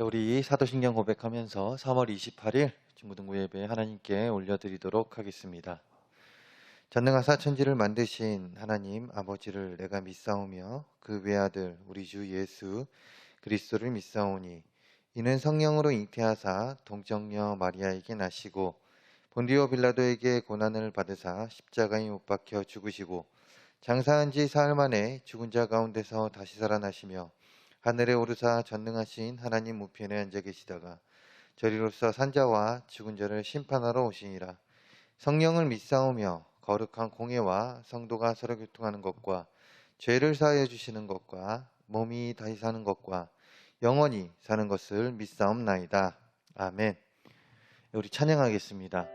우리 사도신경 고백하면서 3월 28일 중고등부 예배 하나님께 올려드리도록 하겠습니다. 전능하사 천지를 만드신 하나님 아버지를 내가 믿사오며 그 외아들 우리 주 예수 그리스도를 믿사오니 이는 성령으로 잉태하사 동정녀 마리아에게 나시고 본디오 빌라도에게 고난을 받으사 십자가에 못 박혀 죽으시고 장사한 지 사흘 만에 죽은 자 가운데서 다시 살아나시며 하늘에 오르사 전능하신 하나님 우편에 앉아 계시다가 저리로서 산자와 죽은 자를 심판하러 오시니라. 성령을 믿사오며 거룩한 공예와 성도가 서로 교통하는 것과 죄를 사하여 주시는 것과 몸이 다시 사는 것과 영원히 사는 것을 믿사옵나이다. 아멘. 우리 찬양하겠습니다.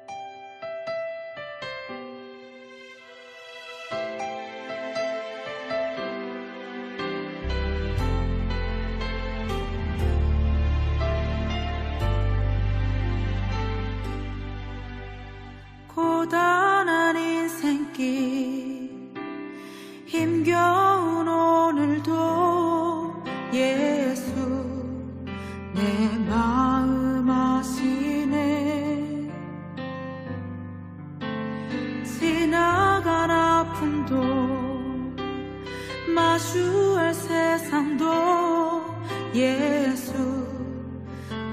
고단한 인생길 힘겨운 오늘도 예수 내 마음 아시네. 지나간 아픔도 마주할 세상도 예수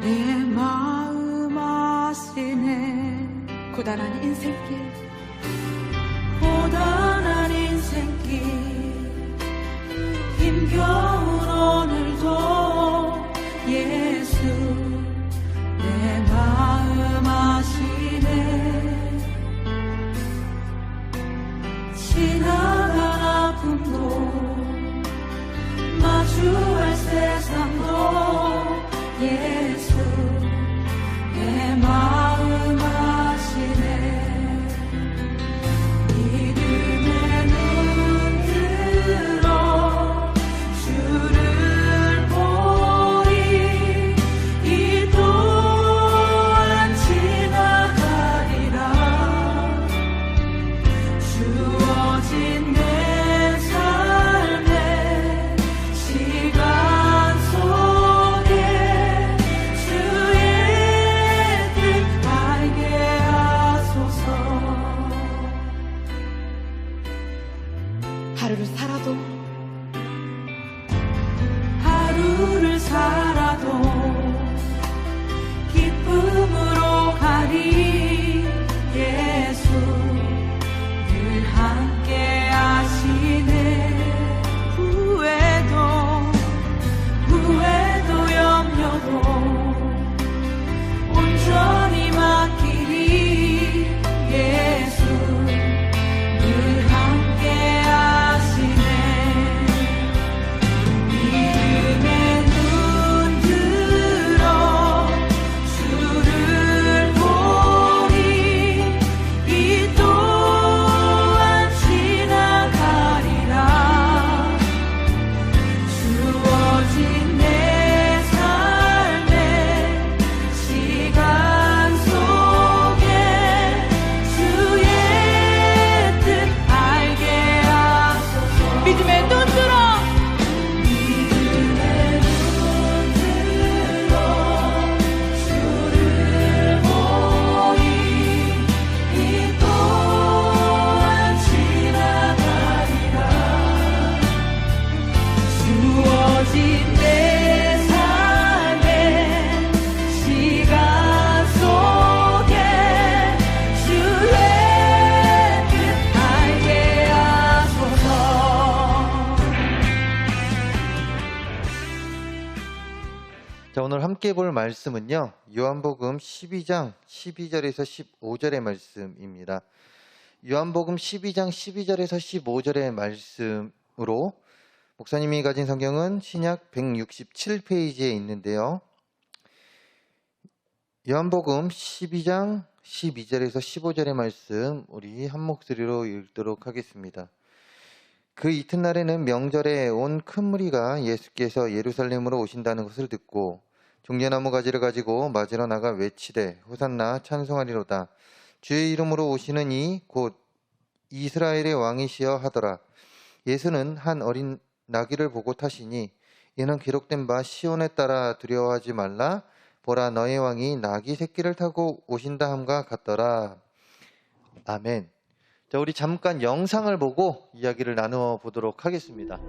내 마음 아시네. 고단한 인생길 힘겨운 오늘도 예수 내 마음 아시네. 지나간 아픔도 마주할 세상도 예수 내 마음 아시네. 믿음의 눈 들어 주를 보리. 이 또한 지나가리라. 주어진 내 삶의 시간 속에 주의 뜻 알게 하소서. 하루를 살아도 기쁨으로 가리. 예수 늘 함께 하시네. 후회도 염려도 온전히 맡기리. 예수 늘 함께 하시네. 믿음의 눈 들어 주를 보리. 이 또한 지나가리라. 주어진 내 삶의 시간 속에 주의 뜻 알게 하소서. 믿음의 눈 들어 주를 보리. 이 또한 지나가리라. 주어진 내 삶의 시간 속에 주의 뜻 알게 하소서. 자, 오늘 함께 볼 말씀은요, 요한복음 12장 12절에서 15절의 말씀입니다. 요한복음 12장 12절에서 15절의 말씀으로 목사님이 가진 성경은 신약 167페이지에 있는데요. 요한복음 12장 12절에서 15절의 말씀 우리 한 목소리로 읽도록 하겠습니다. 그 이튿날에는 명절에 온 큰 무리가 예수께서 예루살렘으로 오신다는 것을 듣고 종려나무 가지를 가지고 맞으러 나가 외치되 호산나 찬송하리로다. 주의 이름으로 오시는 이 곧 이스라엘의 왕이시여 하더라. 예수는 한 어린 나귀를 보고 타시니 이는 기록된 바 시온에 따라 두려워하지 말라. 보라, 너의 왕이 나귀 새끼를 타고 오신다 함과 같더라. 아멘. 자, 우리 잠깐 영상을 보고 이야기를 나누어 보도록 하겠습니다.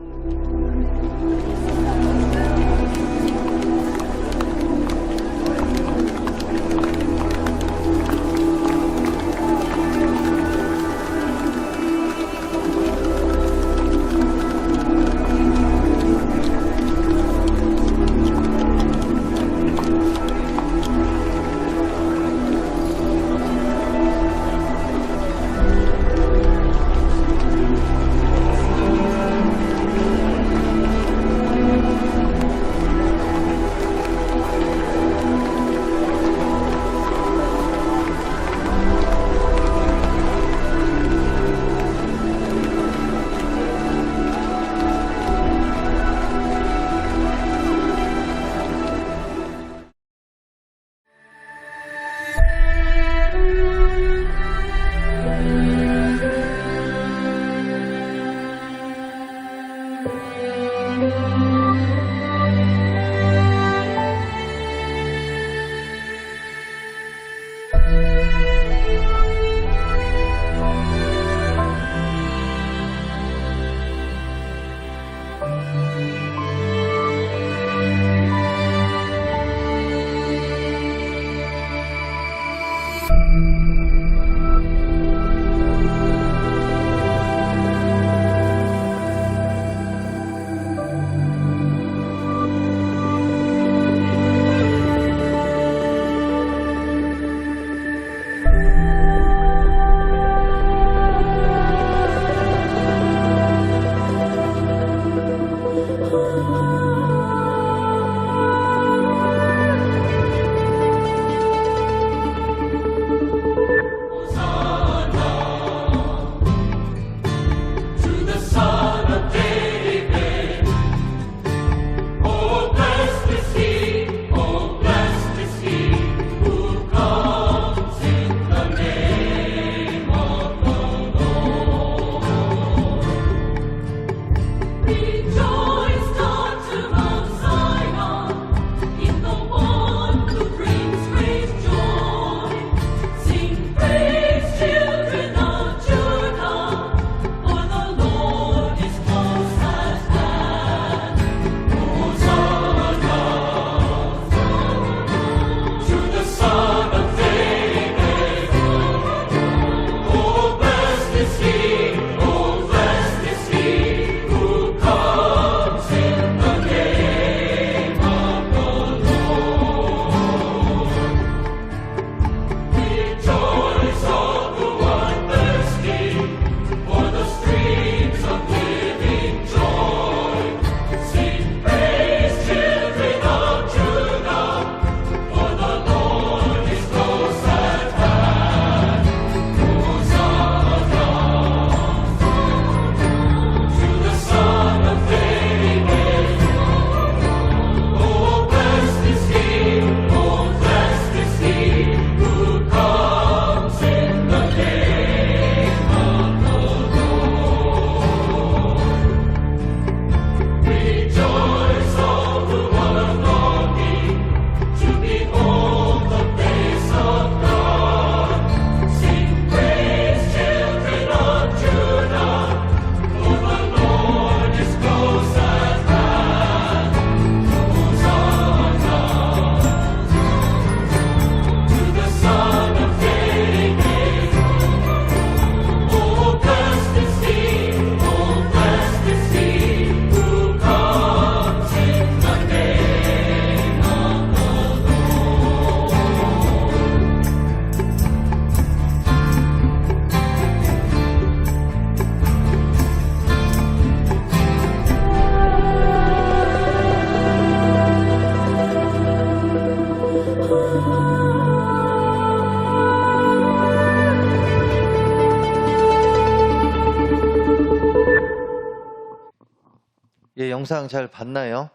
영상 잘 봤나요?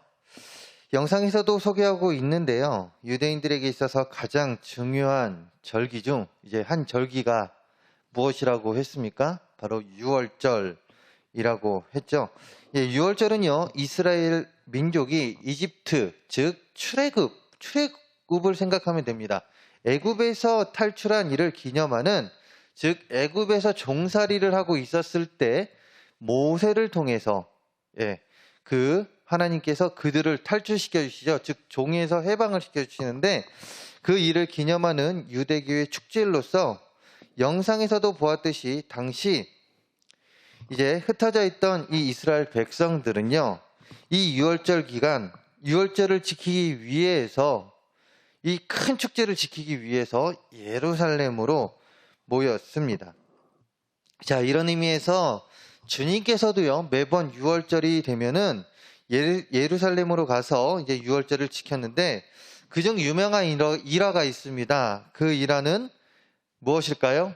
영상에서도 소개하고 있는데요. 유대인들에게 있어서 가장 중요한 절기 중 이제 한 절기가 무엇이라고 했습니까? 바로 유월절이라고 했죠. 예, 유월절은요, 이스라엘 민족이 이집트, 즉 출애굽을 생각하면 됩니다. 애굽에서 탈출한 이를 기념하는, 즉 애굽에서 종살이를 하고 있었을 때 모세를 통해서 그 하나님께서 그들을 탈출시켜 주시죠. 즉 종에서 해방을 시켜 주시는데, 그 일을 기념하는 유대교의 축제일로서 영상에서도 보았듯이 당시 이제 흩어져 있던 이 이스라엘 백성들은요, 이 유월절 기간, 유월절을 지키기 위해서, 이 큰 축제를 지키기 위해서 예루살렘으로 모였습니다. 자, 이런 의미에서 주님께서도요, 매번 유월절이 되면은 예루살렘으로 가서 이제 유월절을 지켰는데, 그중 유명한 일화가 있습니다. 그 일화는 무엇일까요?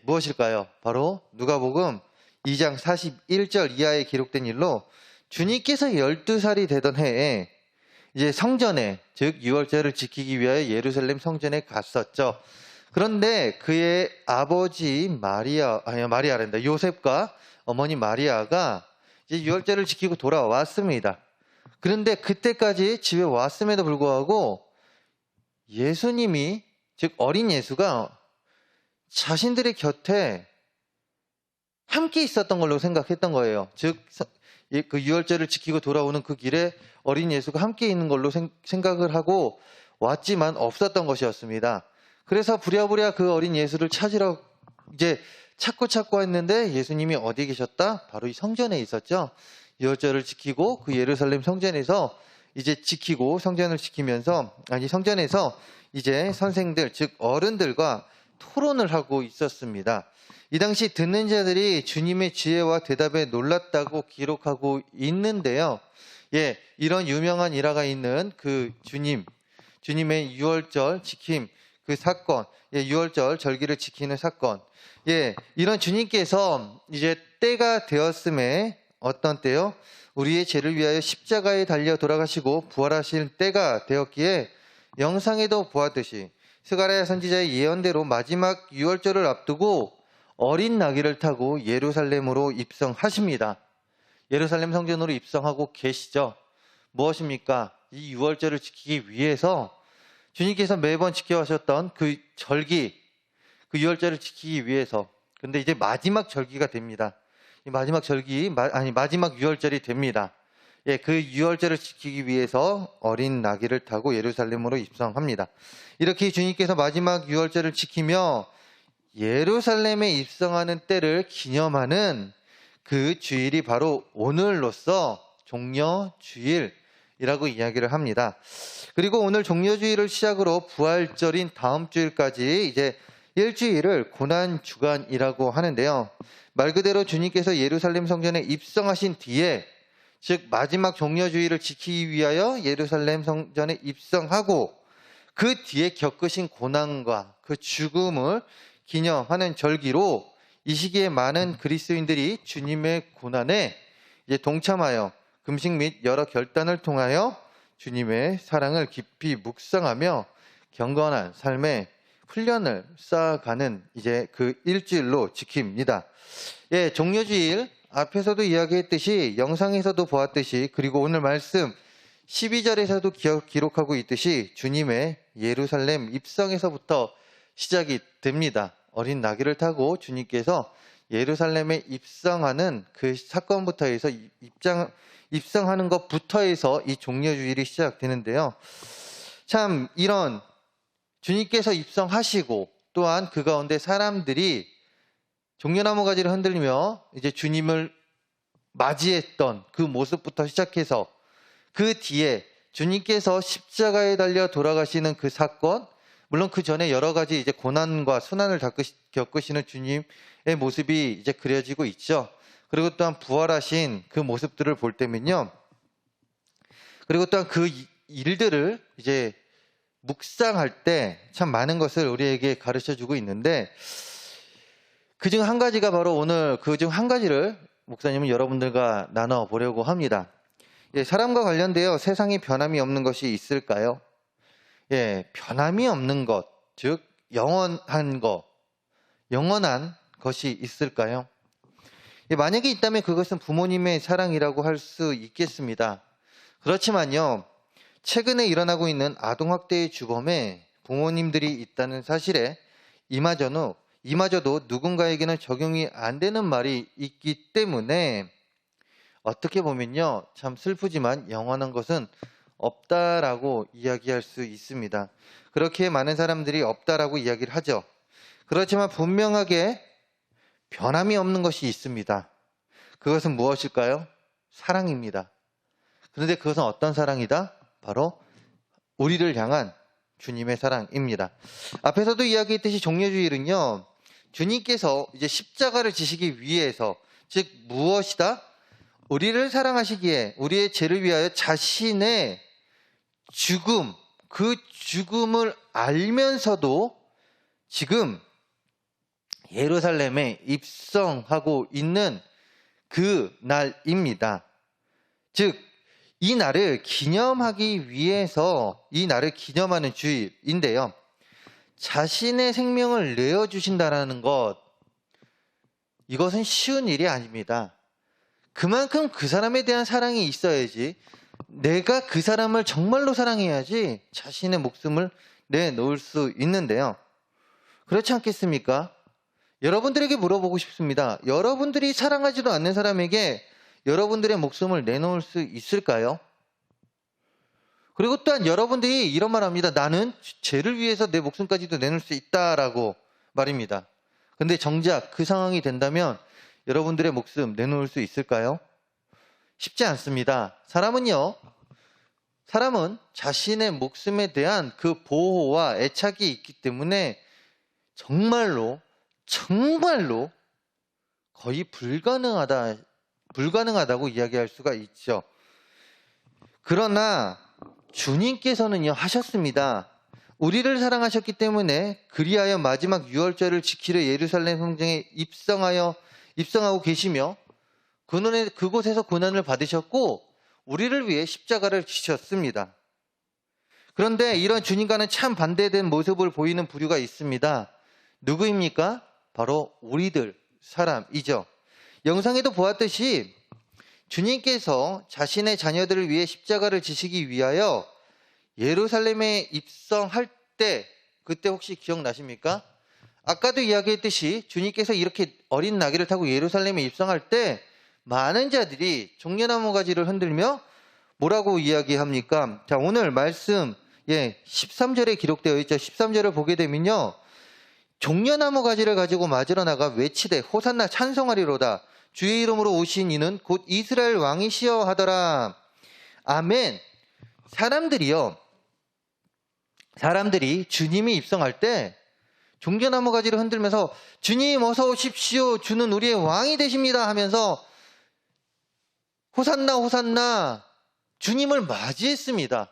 무엇일까요? 바로 누가복음 2장 41절 이하에 기록된 일로, 주님께서 12살이 되던 해에 이제 성전에, 즉 유월절을 지키기 위하여 예루살렘 성전에 갔었죠. 그런데 그의 아버지 마리아란다. 요셉과 어머니 마리아가 이제 유월절을 지키고 돌아왔습니다. 그런데 그때까지 집에 왔음에도 불구하고 예수님이, 즉 어린 예수가 자신들의 곁에 함께 있었던 걸로 생각했던 거예요. 즉 그 유월절을 지키고 돌아오는 그 길에 어린 예수가 함께 있는 걸로 생각을 하고 왔지만 없었던 것이었습니다. 그래서 부랴부랴 그 어린 예수를 찾으러 이제 찾고 했는데, 예수님이 어디 계셨다? 바로 이 성전에 있었죠. 유월절을 지키고 그 예루살렘 성전에서 이제 지키고, 성전에서 이제 선생들, 즉 어른들과 토론을 하고 있었습니다. 이 당시 듣는 자들이 주님의 지혜와 대답에 놀랐다고 기록하고 있는데요. 이런 유명한 일화가 있는 그 주님의 유월절 지킴 그 사건, 유월절 절기를 지키는 사건. 이런 주님께서 이제 때가 되었음에, 어떤 때요? 우리의 죄를 위하여 십자가에 달려 돌아가시고 부활하실 때가 되었기에, 영상에도 보았듯이 스가랴 선지자의 예언대로 마지막 유월절을 앞두고 어린 나귀를 타고 예루살렘으로 입성하십니다. 예루살렘 성전으로 입성하고 계시죠. 무엇입니까? 이 유월절을 지키기 위해서 주님께서 매번 지켜하셨던 그 절기, 그 유월절을 지키기 위해서. 근데 이제 마지막 절기가 됩니다. 이 마지막 유월절이 됩니다. 그 유월절을 지키기 위해서 어린 나귀를 타고 예루살렘으로 입성합니다. 이렇게 주님께서 마지막 유월절을 지키며 예루살렘에 입성하는 때를 기념하는 그 주일이 바로 오늘로서 종려주일이라고 이야기를 합니다. 그리고 오늘 종려주일을 시작으로 부활절인 다음 주일까지 이제 일주일을 고난주간이라고 하는데요. 말 그대로 주님께서 예루살렘 성전에 입성하신 뒤에, 즉 마지막 종려주일을 지키기 위하여 예루살렘 성전에 입성하고 그 뒤에 겪으신 고난과 그 죽음을 기념하는 절기로, 이 시기에 많은 그리스도인들이 주님의 고난에 이제 동참하여 금식 및 여러 결단을 통하여 주님의 사랑을 깊이 묵상하며 경건한 삶의 훈련을 쌓아가는 이제 그 일주일로 지킵니다. 종려주일 앞에서도 이야기했듯이, 영상에서도 보았듯이, 그리고 오늘 말씀 12절에서도 기록하고 있듯이 주님의 예루살렘 입성에서부터 시작이 됩니다. 어린 나귀를 타고 주님께서 예루살렘에 입성하는 그 사건부터 해서 입성하는 것부터 해서 이 종려주일이 시작되는데요. 참 이런 주님께서 입성하시고, 또한 그 가운데 사람들이 종려나무 가지를 흔들며 이제 주님을 맞이했던 그 모습부터 시작해서, 그 뒤에 주님께서 십자가에 달려 돌아가시는 그 사건, 물론 그 전에 여러 가지 이제 고난과 순환을 겪으시는 주님의 모습이 이제 그려지고 있죠. 그리고 또한 부활하신 그 모습들을 볼 때면요. 그리고 또한 그 일들을 이제 묵상할 때 참 많은 것을 우리에게 가르쳐 주고 있는데, 그중 한 가지가 바로 오늘 그중 한 가지를 목사님은 여러분들과 나눠보려고 합니다. 사람과 관련되어 세상에 변함이 없는 것이 있을까요? 변함이 없는 것, 즉 영원한 것이 있을까요? 만약에 있다면 그것은 부모님의 사랑이라고 할 수 있겠습니다. 그렇지만요, 최근에 일어나고 있는 아동학대의 주범에 부모님들이 있다는 사실에 이마저도 누군가에게는 적용이 안 되는 말이 있기 때문에 어떻게 보면요, 참 슬프지만 영원한 것은 없다라고 이야기할 수 있습니다. 그렇게 많은 사람들이 없다라고 이야기를 하죠. 그렇지만 분명하게 변함이 없는 것이 있습니다. 그것은 무엇일까요? 사랑입니다. 그런데 그것은 어떤 사랑이다? 바로 우리를 향한 주님의 사랑입니다. 앞에서도 이야기했듯이 종려주일은요, 주님께서 이제 십자가를 지시기 위해서, 즉 무엇이다? 우리를 사랑하시기에 우리의 죄를 위하여 자신의 죽음, 그 죽음을 알면서도 지금 예루살렘에 입성하고 있는 그 날입니다. 즉, 이 날을 기념하기 위해서 이 날을 기념하는 주일인데요. 자신의 생명을 내어주신다는 것, 이것은 쉬운 일이 아닙니다. 그만큼 그 사람에 대한 사랑이 있어야지, 내가 그 사람을 정말로 사랑해야지 자신의 목숨을 내놓을 수 있는데요. 그렇지 않겠습니까? 여러분들에게 물어보고 싶습니다. 여러분들이 사랑하지도 않는 사람에게 여러분들의 목숨을 내놓을 수 있을까요? 그리고 또한 여러분들이 이런 말 합니다. 나는 죄를 위해서 내 목숨까지도 내놓을 수 있다라고 말입니다. 근데 정작 그 상황이 된다면 여러분들의 목숨 내놓을 수 있을까요? 쉽지 않습니다. 사람은 자신의 목숨에 대한 그 보호와 애착이 있기 때문에 정말로 거의 불가능하다고 이야기할 수가 있죠. 그러나 주님께서는요, 하셨습니다. 우리를 사랑하셨기 때문에 그리하여 마지막 유월절을 지키려 예루살렘 성전에 입성하고 계시며 그곳에서 고난을 받으셨고 우리를 위해 십자가를 지셨습니다. 그런데 이런 주님과는 참 반대된 모습을 보이는 부류가 있습니다. 누구입니까? 바로 우리들 사람이죠. 영상에도 보았듯이 주님께서 자신의 자녀들을 위해 십자가를 지시기 위하여 예루살렘에 입성할 때, 그때 혹시 기억나십니까? 아까도 이야기했듯이 주님께서 이렇게 어린 나귀를 타고 예루살렘에 입성할 때 많은 자들이 종려나무 가지를 흔들며 뭐라고 이야기합니까? 자, 오늘 말씀 13절에 기록되어 있죠. 13절을 보게 되면요, 종려나무 가지를 가지고 맞으러 나가 외치되 호산나 찬송하리로다. 주의 이름으로 오신 이는 곧 이스라엘 왕이시여 하더라. 아멘. 사람들이 주님이 입성할 때 종려나무 가지를 흔들면서 주님 어서 오십시오, 주는 우리의 왕이 되십니다 하면서 호산나 호산나 주님을 맞이했습니다.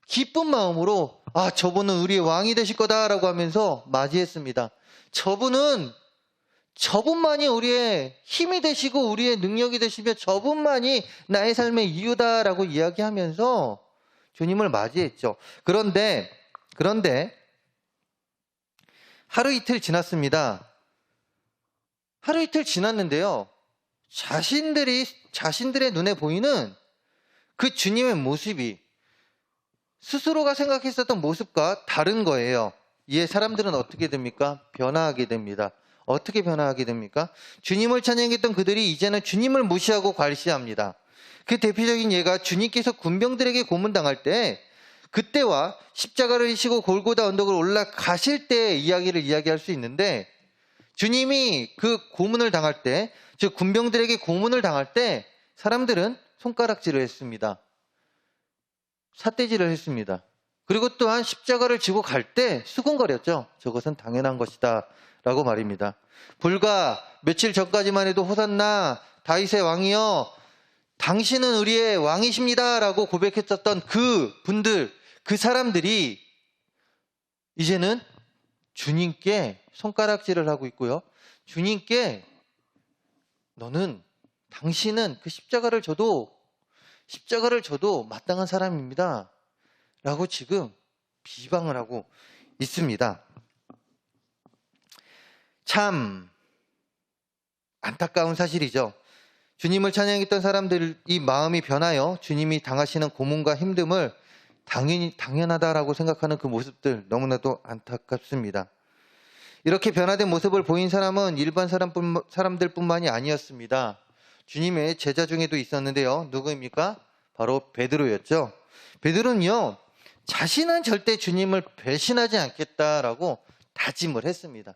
기쁜 마음으로 저분은 우리의 왕이 되실 거다라고 하면서 맞이했습니다. 저분만이 우리의 힘이 되시고 우리의 능력이 되시며 저분만이 나의 삶의 이유다라고 이야기하면서 주님을 맞이했죠. 그런데 하루 이틀 지났습니다. 하루 이틀 지났는데요, 자신들의 눈에 보이는 그 주님의 모습이 스스로가 생각했었던 모습과 다른 거예요. 이에 사람들은 어떻게 됩니까? 변화하게 됩니다. 어떻게 변화하게 됩니까? 주님을 찬양했던 그들이 이제는 주님을 무시하고 괄시합니다. 그 대표적인 예가 주님께서 군병들에게 고문당할 때, 그때와 십자가를 지시고 골고다 언덕을 올라가실 때의 이야기를 이야기할 수 있는데, 주님이 그 고문을 당할 때, 즉 군병들에게 고문을 당할 때 사람들은 손가락질을 했습니다. 삿대질을 했습니다. 그리고 또한 십자가를 지고 갈 때 수군거렸죠. 저것은 당연한 것이다 라고 말입니다. 불과 며칠 전까지만 해도 호산나 다윗의 왕이여 당신은 우리의 왕이십니다 라고 고백했었던 그 분들, 그 사람들이 이제는 주님께 손가락질을 하고 있고요, 주님께 당신은 그 십자가를 져도 마땅한 사람입니다 라고 지금 비방을 하고 있습니다. 참 안타까운 사실이죠. 주님을 찬양했던 사람들이 마음이 변하여 주님이 당하시는 고문과 힘듦을 당연하다라고 생각하는 그 모습들 너무나도 안타깝습니다. 이렇게 변화된 모습을 보인 사람은 일반 사람들뿐만이 아니었습니다. 주님의 제자 중에도 있었는데요. 누구입니까? 바로 베드로였죠. 베드로는요, 자신은 절대 주님을 배신하지 않겠다라고 다짐을 했습니다.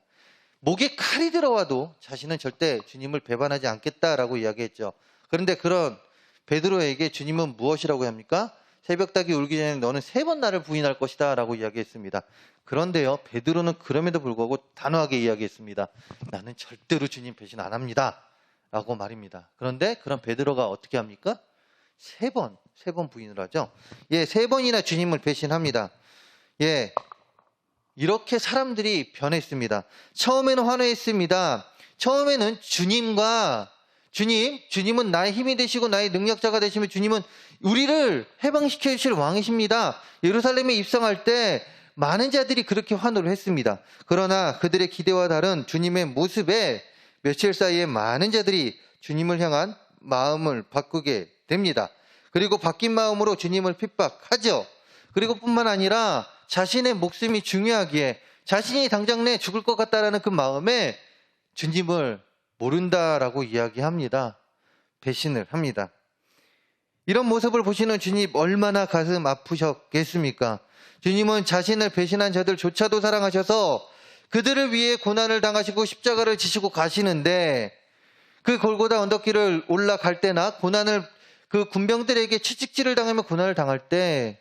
목에 칼이 들어와도 자신은 절대 주님을 배반하지 않겠다라고 이야기했죠. 그런데 그런 베드로에게 주님은 무엇이라고 합니까? 새벽닭이 울기 전에 너는 3번 나를 부인할 것이다 라고 이야기했습니다. 그런데요, 베드로는 그럼에도 불구하고 단호하게 이야기했습니다. 나는 절대로 주님 배신 안 합니다 라고 말입니다. 그런데 그런 베드로가 어떻게 합니까? 3번 부인을 하죠. 3번이나 주님을 배신합니다. 이렇게 사람들이 변했습니다. 처음에는 환호했습니다. 처음에는 주님은 나의 힘이 되시고 나의 능력자가 되시며 주님은 우리를 해방시켜 주실 왕이십니다. 예루살렘에 입성할 때 많은 자들이 그렇게 환호를 했습니다. 그러나 그들의 기대와 다른 주님의 모습에 며칠 사이에 많은 자들이 주님을 향한 마음을 바꾸게 됩니다. 그리고 바뀐 마음으로 주님을 핍박하죠. 그리고 뿐만 아니라 자신의 목숨이 중요하기에 자신이 당장 내 죽을 것 같다라는 그 마음에 주님을 모른다라고 이야기합니다. 배신을 합니다. 이런 모습을 보시는 주님 얼마나 가슴 아프셨겠습니까? 주님은 자신을 배신한 자들조차도 사랑하셔서 그들을 위해 고난을 당하시고 십자가를 지시고 가시는데 그 골고다 언덕길을 올라갈 때나 그 군병들에게 채찍질을 당하며 고난을 당할 때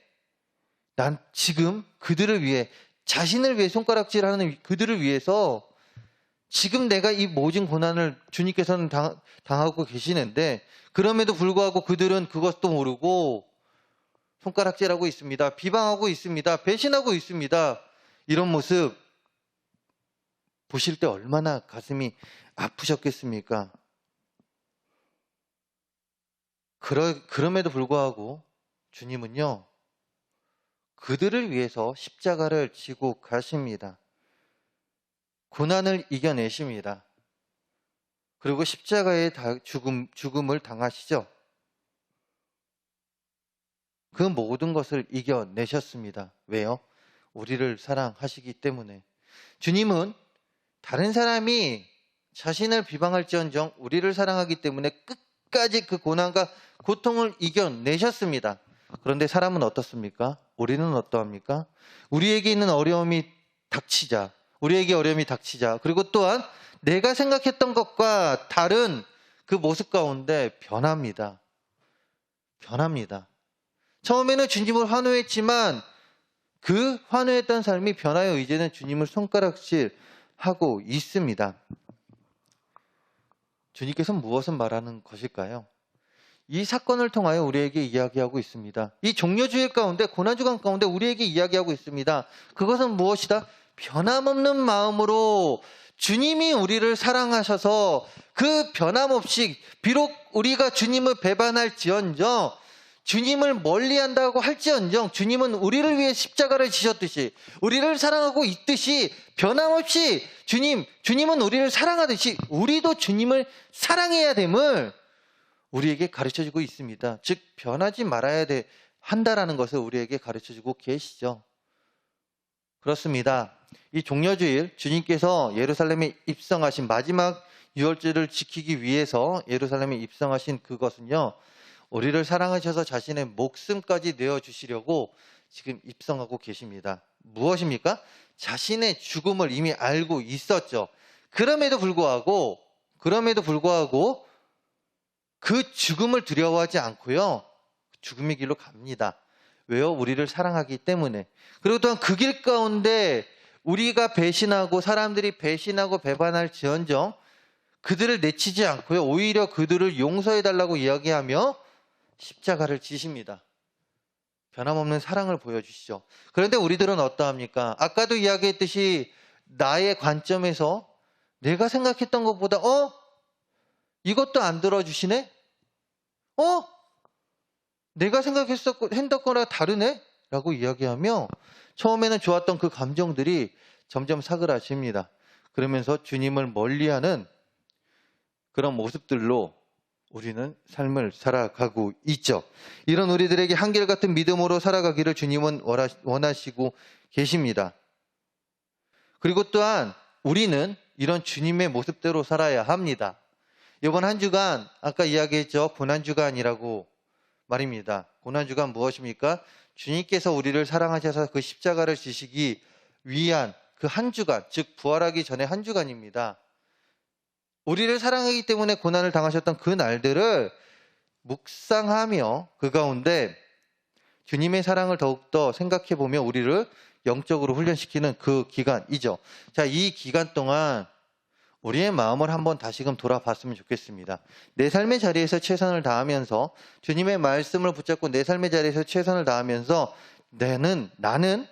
난 지금 그들을 위해 자신을 위해 손가락질하는 그들을 위해서 지금 내가 이 모진 고난을 주님께서는 당하고 계시는데 그럼에도 불구하고 그들은 그것도 모르고 손가락질하고 있습니다. 비방하고 있습니다. 배신하고 있습니다. 이런 모습 보실 때 얼마나 가슴이 아프셨겠습니까? 그럼에도 불구하고 주님은요, 그들을 위해서 십자가를 지고 가십니다. 고난을 이겨내십니다. 그리고 십자가의 죽음을 당하시죠. 그 모든 것을 이겨내셨습니다. 왜요? 우리를 사랑하시기 때문에. 주님은 다른 사람이 자신을 비방할지언정 우리를 사랑하기 때문에 끝까지 그 고난과 고통을 이겨내셨습니다. 그런데 사람은 어떻습니까? 우리는 어떠합니까? 우리에게 있는 어려움이 닥치자, 그리고 또한 내가 생각했던 것과 다른 그 모습 가운데 변합니다. 처음에는 주님을 환호했지만 그 환호했던 삶이 변하여 이제는 주님을 손가락질하고 있습니다. 주님께서는 무엇을 말하는 것일까요? 이 사건을 통하여 우리에게 이야기하고 있습니다. 이 종려주일 가운데, 고난주간 가운데 우리에게 이야기하고 있습니다. 그것은 무엇이다? 변함없는 마음으로 주님이 우리를 사랑하셔서 그 변함없이 비록 우리가 주님을 배반할지언정, 주님을 멀리한다고 할지언정 주님은 우리를 위해 십자가를 지셨듯이, 우리를 사랑하고 있듯이 변함없이 주님은 우리를 사랑하듯이 우리도 주님을 사랑해야 됨을 우리에게 가르쳐주고 있습니다. 즉 변하지 말아야 한다라는 것을 우리에게 가르쳐주고 계시죠. 그렇습니다. 이 종려주일 주님께서 예루살렘에 입성하신 마지막 유월절을 지키기 위해서 예루살렘에 입성하신 그것은요, 우리를 사랑하셔서 자신의 목숨까지 내어주시려고 지금 입성하고 계십니다. 무엇입니까? 자신의 죽음을 이미 알고 있었죠. 그럼에도 불구하고 그 죽음을 두려워하지 않고요, 죽음의 길로 갑니다. 왜요? 우리를 사랑하기 때문에. 그리고 또한 그 길 가운데 우리가 배신하고 사람들이 배신하고 배반할지언정 그들을 내치지 않고요, 오히려 그들을 용서해달라고 이야기하며 십자가를 지십니다. 변함없는 사랑을 보여주시죠. 그런데 우리들은 어떠합니까? 아까도 이야기했듯이 나의 관점에서 내가 생각했던 것보다 이것도 안 들어주시네? 내가 생각했던 거랑 다르네? 라고 이야기하며 처음에는 좋았던 그 감정들이 점점 사그라집니다. 그러면서 주님을 멀리하는 그런 모습들로 우리는 삶을 살아가고 있죠. 이런 우리들에게 한결같은 믿음으로 살아가기를 주님은 원하시고 계십니다. 그리고 또한 우리는 이런 주님의 모습대로 살아야 합니다. 이번 한 주간 아까 이야기했죠. 고난주간이라고 말입니다. 고난주간 무엇입니까? 주님께서 우리를 사랑하셔서 그 십자가를 지시기 위한 그 한 주간, 즉 부활하기 전에 한 주간입니다. 우리를 사랑하기 때문에 고난을 당하셨던 그 날들을 묵상하며 그 가운데 주님의 사랑을 더욱더 생각해보며 우리를 영적으로 훈련시키는 그 기간이죠. 자, 이 기간 동안 우리의 마음을 한번 다시금 돌아봤으면 좋겠습니다. 내 삶의 자리에서 최선을 다하면서 주님의 말씀을 붙잡고 내 삶의 자리에서 최선을 다하면서 나는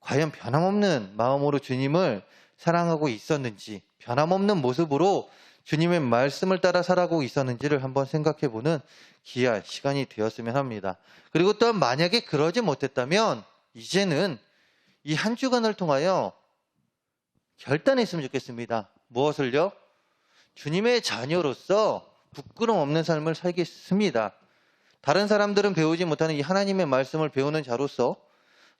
과연 변함없는 마음으로 주님을 사랑하고 있었는지, 변함없는 모습으로 주님의 말씀을 따라 살아가고 있었는지를 한번 생각해보는 귀한 시간이 되었으면 합니다. 그리고 또한 만약에 그러지 못했다면 이제는 이 한 주간을 통하여 결단했으면 좋겠습니다. 무엇을요? 주님의 자녀로서 부끄럼 없는 삶을 살겠습니다. 다른 사람들은 배우지 못하는 이 하나님의 말씀을 배우는 자로서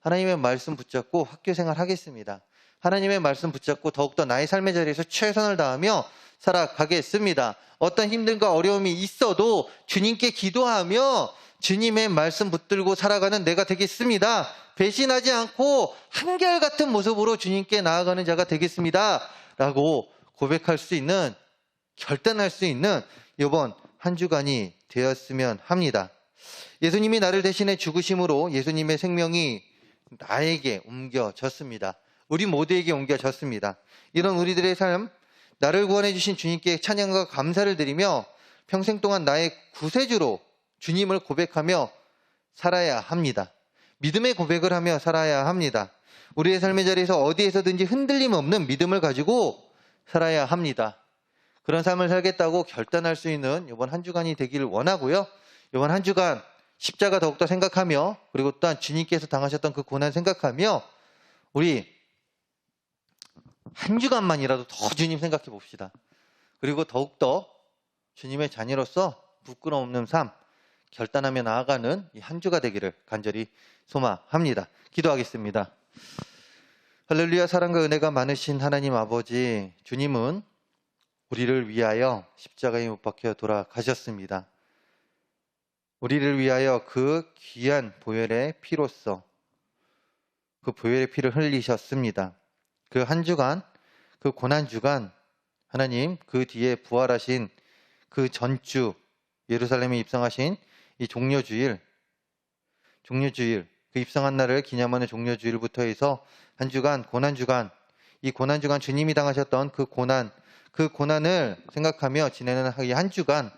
하나님의 말씀 붙잡고 학교 생활 하겠습니다. 하나님의 말씀 붙잡고 더욱더 나의 삶의 자리에서 최선을 다하며 살아가겠습니다. 어떤 힘듦과 어려움이 있어도 주님께 기도하며 주님의 말씀 붙들고 살아가는 내가 되겠습니다. 배신하지 않고 한결같은 모습으로 주님께 나아가는 자가 되겠습니다. 라고 고백할 수 있는, 결단할 수 있는 이번 한 주간이 되었으면 합니다. 예수님이 나를 대신해 죽으심으로 예수님의 생명이 나에게 옮겨졌습니다. 우리 모두에게 옮겨졌습니다. 이런 우리들의 삶, 나를 구원해 주신 주님께 찬양과 감사를 드리며 평생 동안 나의 구세주로 주님을 고백하며 살아야 합니다. 믿음의 고백을 하며 살아야 합니다. 우리의 삶의 자리에서 어디에서든지 흔들림 없는 믿음을 가지고 살아야 합니다. 그런 삶을 살겠다고 결단할 수 있는 이번 한 주간이 되기를 원하고요. 이번 한 주간 십자가 더욱더 생각하며 그리고 또한 주님께서 당하셨던 그 고난 생각하며 우리 한 주간만이라도 더 주님 생각해 봅시다. 그리고 더욱더 주님의 자녀로서 부끄러움 없는 삶 결단하며 나아가는 이 한 주가 되기를 간절히 소망합니다. 기도하겠습니다. 할렐루야. 사랑과 은혜가 많으신 하나님 아버지, 주님은 우리를 위하여 십자가에 못 박혀 돌아가셨습니다. 우리를 위하여 그 귀한 보혈의 피로써 그 보혈의 피를 흘리셨습니다. 그 한 주간, 그 고난 주간, 하나님 그 뒤에 부활하신 그 전주 예루살렘에 입성하신 이 종려주일, 그 입성한 날을 기념하는 종려주일부터 해서 한 주간, 고난 주간, 이 고난 주간 주님이 당하셨던 그 고난을 생각하며 지내는 이 한 주간,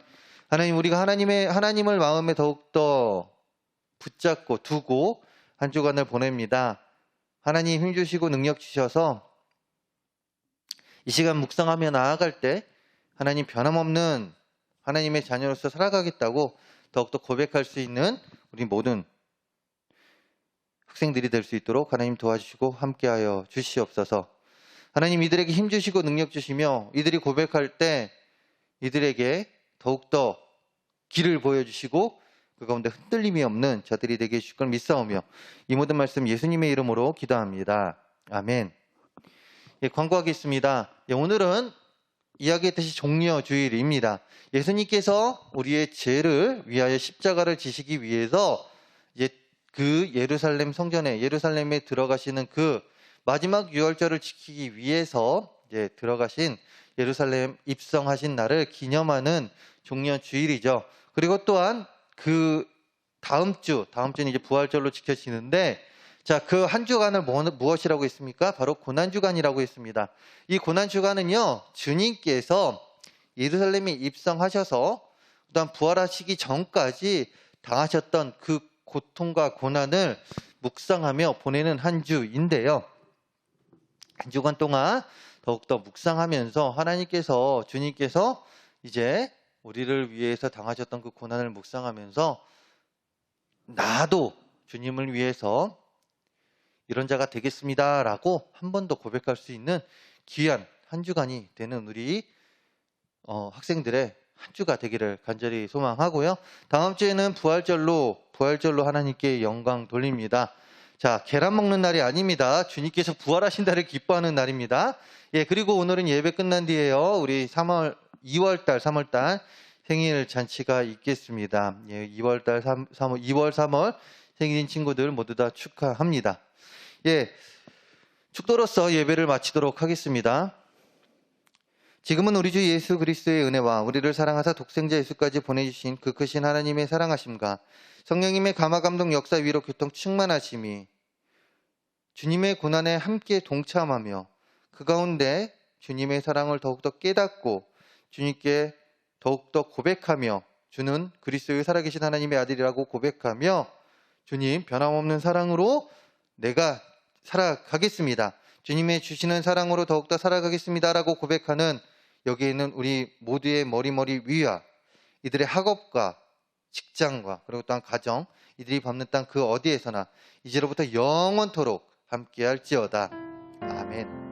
하나님 우리가 하나님을 마음에 더욱더 붙잡고 두고 한 주간을 보냅니다. 하나님 힘주시고 능력 주셔서 이 시간 묵상하며 나아갈 때 하나님 변함없는 하나님의 자녀로서 살아가겠다고 더욱더 고백할 수 있는 우리 모든 학생들이 될 수 있도록 하나님 도와주시고 함께하여 주시옵소서. 하나님 이들에게 힘주시고 능력 주시며 이들이 고백할 때 이들에게 더욱더 길을 보여주시고 그 가운데 흔들림이 없는 자들이 되게 해주실 걸 믿사오며 이 모든 말씀 예수님의 이름으로 기도합니다. 아멘. 광고하겠습니다. 오늘은 이야기했듯이 종려주일입니다. 예수님께서 우리의 죄를 위하여 십자가를 지시기 위해서 그 예루살렘 성전에 예루살렘에 들어가시는 그 마지막 유월절을 지키기 위해서 들어가신 예루살렘 입성하신 날을 기념하는 종려주일이죠. 그리고 또한 그 다음 주는 이제 부활절로 지켜지는데 자, 그 한 주간을 무엇이라고 했습니까? 바로 고난주간이라고 했습니다. 이 고난주간은요, 주님께서 예루살렘에 입성하셔서 그다음 부활하시기 전까지 당하셨던 그 고통과 고난을 묵상하며 보내는 한 주인데요. 한 주간 동안 더욱더 묵상하면서 주님께서 이제 우리를 위해서 당하셨던 그 고난을 묵상하면서 나도 주님을 위해서 이런 자가 되겠습니다 라고 한 번 더 고백할 수 있는 귀한 한 주간이 되는 우리 학생들의 한 주가 되기를 간절히 소망하고요. 다음 주에는 부활절로 하나님께 영광 돌립니다. 자, 계란 먹는 날이 아닙니다. 주님께서 부활하신 날을 기뻐하는 날입니다. 예, 그리고 오늘은 예배 끝난 뒤에요. 우리 2월달 생일 잔치가 있겠습니다. 예, 2월, 3월 생일인 친구들 모두 다 축하합니다. 예, 축도로서 예배를 마치도록 하겠습니다. 지금은 우리 주 예수 그리스도의 은혜와 우리를 사랑하사 독생자 예수까지 보내주신 그 크신 하나님의 사랑하심과 성령님의 감화감동 역사 위로 교통 충만하심이 주님의 고난에 함께 동참하며 그 가운데 주님의 사랑을 더욱더 깨닫고 주님께 더욱더 고백하며 주는 그리스도의 살아계신 하나님의 아들이라고 고백하며 주님 변함없는 사랑으로 내가 살아가겠습니다. 주님의 주시는 사랑으로 더욱더 살아가겠습니다라고 고백하는 여기에 있는 우리 모두의 머리 위와 이들의 학업과 직장과 그리고 또한 가정, 이들이 밟는 땅 그 어디에서나 이제로부터 영원토록 함께할지어다. 아멘.